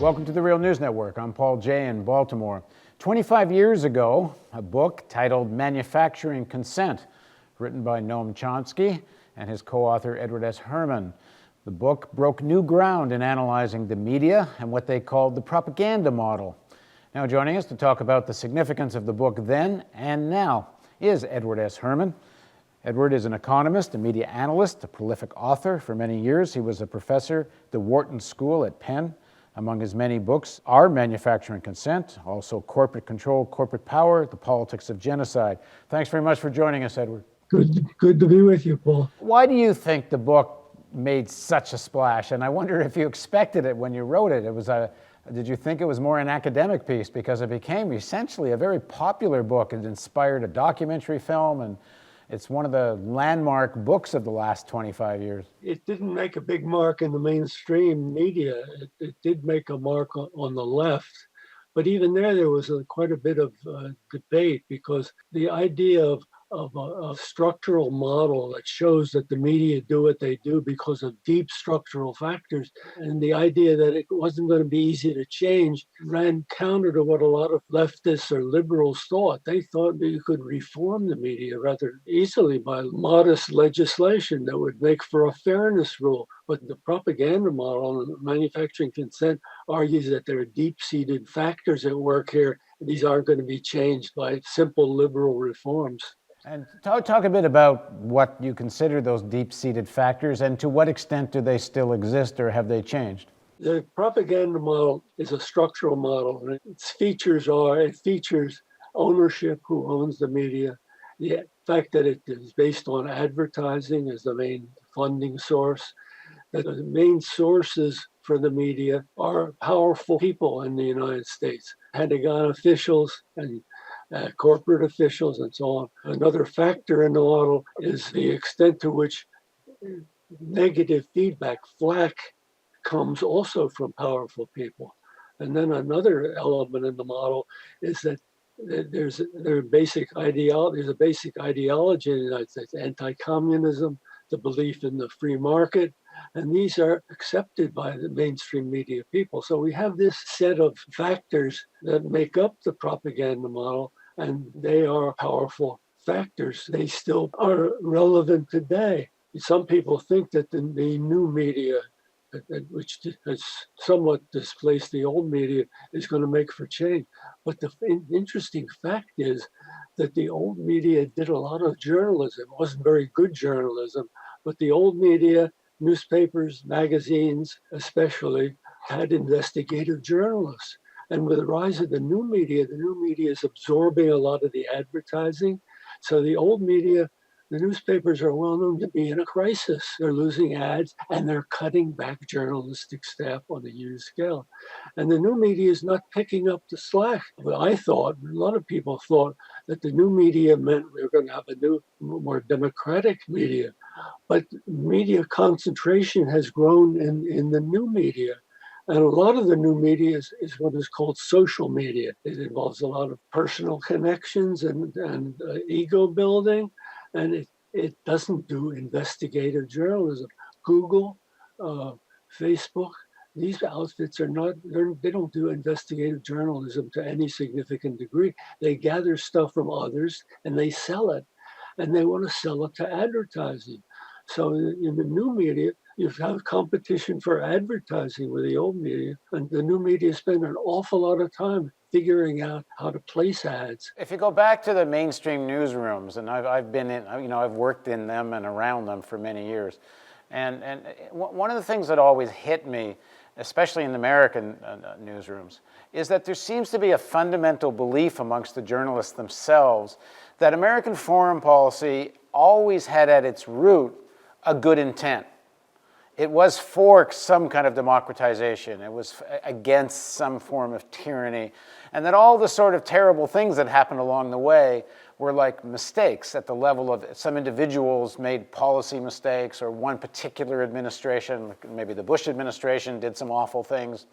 Welcome to the Real News Network. I'm Paul Jay in Baltimore. 25 years ago, a book titled Manufacturing Consent, written by Noam Chomsky and his co-author Edward S. Herman. The book broke new ground in analyzing the media and what they called the propaganda model. Now joining us to talk about the significance of the book then and now is Edward S. Herman. Edward is an economist, a media analyst, a prolific author. For many years, he was a professor at the Wharton School at Penn. Among his many books are Manufacturing Consent, also Corporate Control, Corporate Power, The Politics of Genocide. Thanks very much for joining us, Edward. Good to be with you, Paul. Why do you think the book made such a splash? And I wonder if you expected it when you wrote it. Did you think it was more an academic piece? Because it became essentially a very popular book. It inspired a documentary film, and it's one of the landmark books of the last 25 years. It didn't make a big mark in the mainstream media. It did make a mark on the left. But even there was quite a bit of debate, because the idea of a structural model that shows that the media do what they do because of deep structural factors, and the idea that it wasn't going to be easy to change, ran counter to what a lot of leftists or liberals thought. They thought that you could reform the media rather easily by modest legislation that would make for a fairness rule. But the propaganda model and Manufacturing Consent argues that there are deep-seated factors at work here. These aren't going to be changed by simple liberal reforms. And talk a bit about what you consider those deep-seated factors, and to what extent do they still exist, or have they changed? The propaganda model is a structural model, and its features ownership, who owns the media, the fact that it is based on advertising as the main funding source, that the main sources for the media are powerful people in the United States, Pentagon officials and corporate officials and so on. Another factor in the model is the extent to which negative feedback, flack, comes also from powerful people. And then another element in the model is that there's a basic ideology in the United States, anti-communism, the belief in the free market, and these are accepted by the mainstream media people. So we have this set of factors that make up the propaganda model, and they are powerful factors. They still are relevant today. Some people think that the new media, which has somewhat displaced the old media, is going to make for change. But the interesting fact is that the old media did a lot of journalism. It wasn't very good journalism, but the old media, newspapers, magazines especially, had investigative journalists. And with the rise of the new media is absorbing a lot of the advertising. So the old media, the newspapers are well known to be in a crisis. They're losing ads, and they're cutting back journalistic staff on a huge scale. And the new media is not picking up the slack. But I thought, a lot of people thought, that the new media meant we were going to have a new, more democratic media. But media concentration has grown in the new media. And a lot of the new media is what is called social media. It involves a lot of personal connections and ego building, and it doesn't do investigative journalism. Google, Facebook, these outfits they don't do investigative journalism to any significant degree. They gather stuff from others and they sell it, and they want to sell it to advertising. So in the new media, you have competition for advertising with the old media, and the new media spend an awful lot of time figuring out how to place ads. If you go back to the mainstream newsrooms, and I've been in, I've worked in them and around them for many years, and one of the things that always hit me, especially in American newsrooms, is that there seems to be a fundamental belief amongst the journalists themselves that American foreign policy always had at its root a good intent. It was for some kind of democratization. It was against some form of tyranny. And that all the sort of terrible things that happened along the way were like mistakes at the level of some individuals made policy mistakes, or one particular administration, maybe the Bush administration, did some awful things.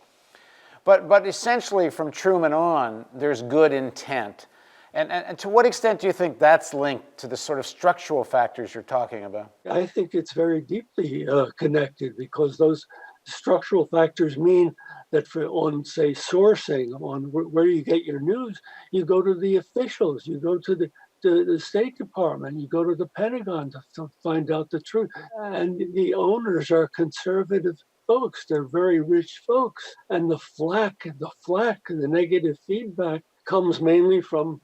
But essentially from Truman on, there's good intent. And to what extent do you think that's linked to the sort of structural factors you're talking about? I think it's very deeply connected, because those structural factors mean that for on say sourcing on where you get your news, you go to the officials, you go to the State Department, you go to the Pentagon to find out the truth. And the owners are conservative folks. They're very rich folks. And the negative feedback comes mainly from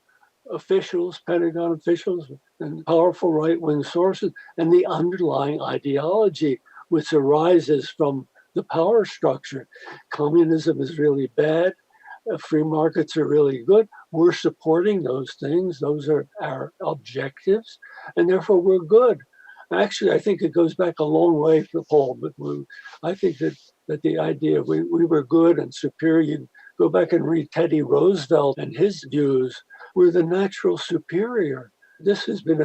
officials, Pentagon officials, and powerful right-wing sources, and the underlying ideology which arises from the power structure. Communism is really bad. Free markets are really good. We're supporting those things. Those are our objectives, and therefore we're good. Actually, I think it goes back a long way for Paul, but I think that the idea we were good and superior, you go back and read Teddy Roosevelt and his views, we're the natural superior. This has been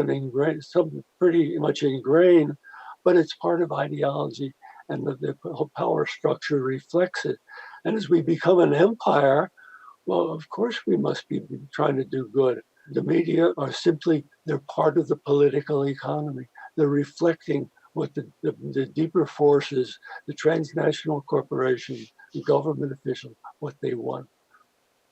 something pretty much ingrained, but it's part of ideology, and the whole power structure reflects it. And as we become an empire, well, of course we must be trying to do good. The media are simply, they're part of the political economy. They're reflecting what the deeper forces, the transnational corporations, the government officials, what they want.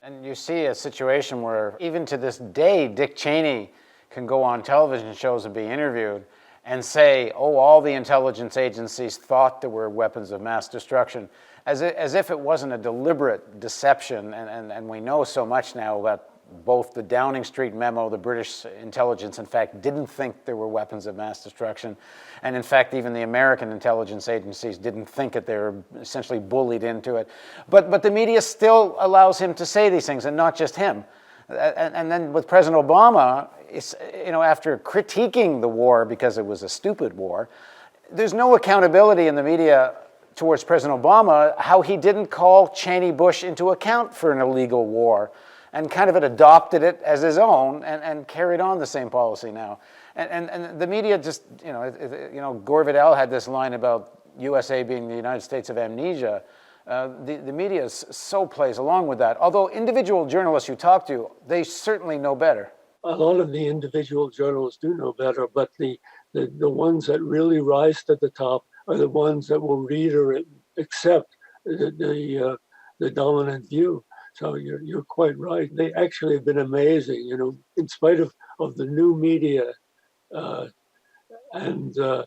And you see a situation where even to this day, Dick Cheney can go on television shows and be interviewed and say, oh, all the intelligence agencies thought there were weapons of mass destruction, as if it wasn't a deliberate deception. And we know so much now about both the Downing Street memo, the British intelligence, in fact, didn't think there were weapons of mass destruction. And in fact, even the American intelligence agencies didn't think it. They were essentially bullied into it. But the media still allows him to say these things, and not just him. And then with President Obama, after critiquing the war because it was a stupid war, there's no accountability in the media towards President Obama how he didn't call Cheney Bush into account for an illegal war, and kind of adopted it as his own and carried on the same policy now. And the media just, Gore Vidal had this line about USA being the United States of amnesia. The media so plays along with that. Although individual journalists you talk to, they certainly know better. A lot of the individual journalists do know better, but the ones that really rise to the top are the ones that will read or accept the dominant view. So you're quite right. They actually have been amazing, in spite of the new media and the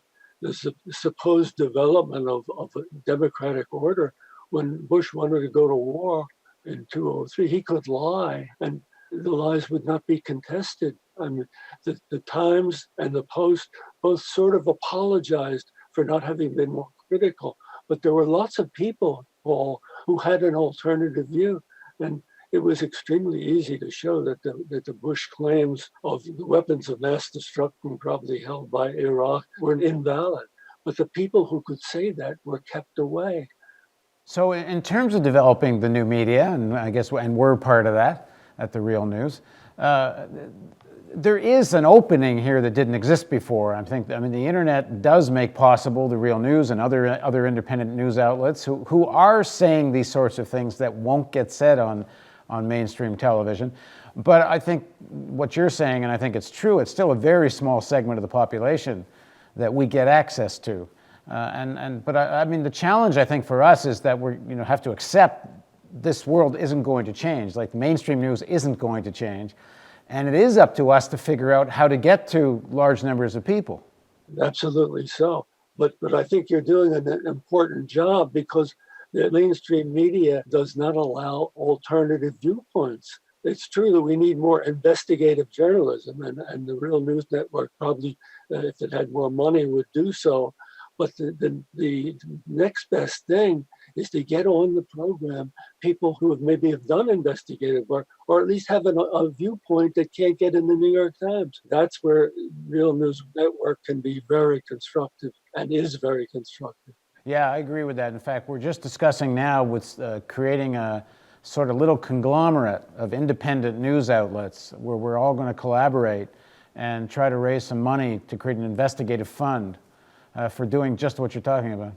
supposed development of a democratic order. When Bush wanted to go to war in 2003, he could lie, and the lies would not be contested. I mean, the Times and the Post both sort of apologized for not having been more critical, but there were lots of people, Paul, who had an alternative view. And it was extremely easy to show that the Bush claims of the weapons of mass destruction probably held by Iraq were invalid. But the people who could say that were kept away. So in terms of developing the new media, and I guess we're part of that at The Real News, there is an opening here that didn't exist before. I mean, the internet does make possible The Real News and other independent news outlets who are saying these sorts of things that won't get said on mainstream television. But I think what you're saying, and I think it's true, it's still a very small segment of the population that we get access to. But I mean, the challenge I think for us is that we have to accept this world isn't going to change. Like mainstream news isn't going to change. And it is up to us to figure out how to get to large numbers of people. Absolutely so. But I think you're doing an important job, because the mainstream media does not allow alternative viewpoints. It's true that we need more investigative journalism, and the Real News Network probably, if it had more money, would do so. But the next best thing is to get on the program people who maybe have done investigative work, or at least have a viewpoint that can't get in the New York Times. That's where Real News Network can be very constructive, and is very constructive. Yeah, I agree with that. In fact, we're just discussing now with creating a sort of little conglomerate of independent news outlets where we're all going to collaborate and try to raise some money to create an investigative fund for doing just what you're talking about.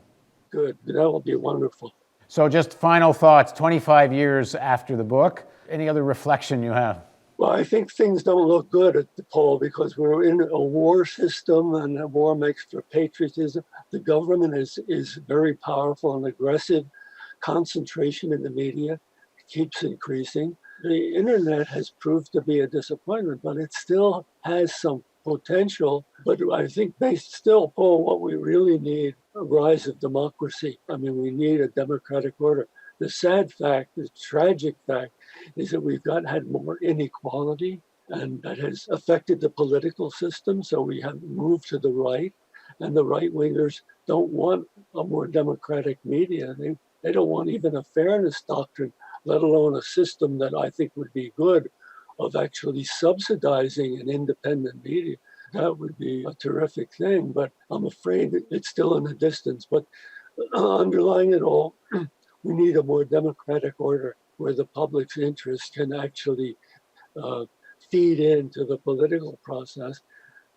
Good. That will be wonderful. So just final thoughts, 25 years after the book, any other reflection you have? Well, I think things don't look good at the poll, because we're in a war system, and a war makes for patriotism. The government is very powerful and aggressive. concentration in the media keeps increasing. The internet has proved to be a disappointment, but it still has some potential. But I think based still, Paul, what we really need, a rise of democracy. I mean, we need a democratic order. The sad fact, the tragic fact, is that we've had more inequality, and that has affected the political system. So we have moved to the right, and the right wingers don't want a more democratic media. They don't want even a fairness doctrine, let alone a system that I think would be good of actually subsidizing an independent media. That would be a terrific thing, but I'm afraid that it's still in the distance. But underlying it all, we need a more democratic order where the public's interest can actually feed into the political process.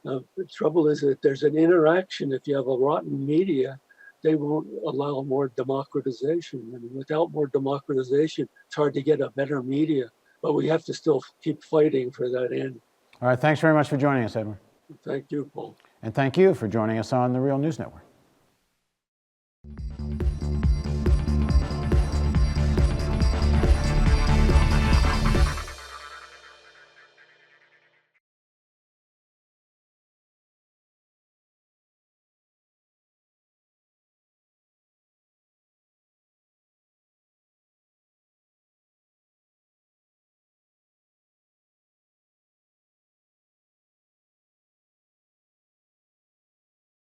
The trouble is that there's an interaction. If you have a rotten media, they won't allow more democratization. I mean, without more democratization, it's hard to get a better media. But we have to still keep fighting for that end. All right, thanks very much for joining us, Edward. Thank you, Paul. And thank you for joining us on the Real News Network.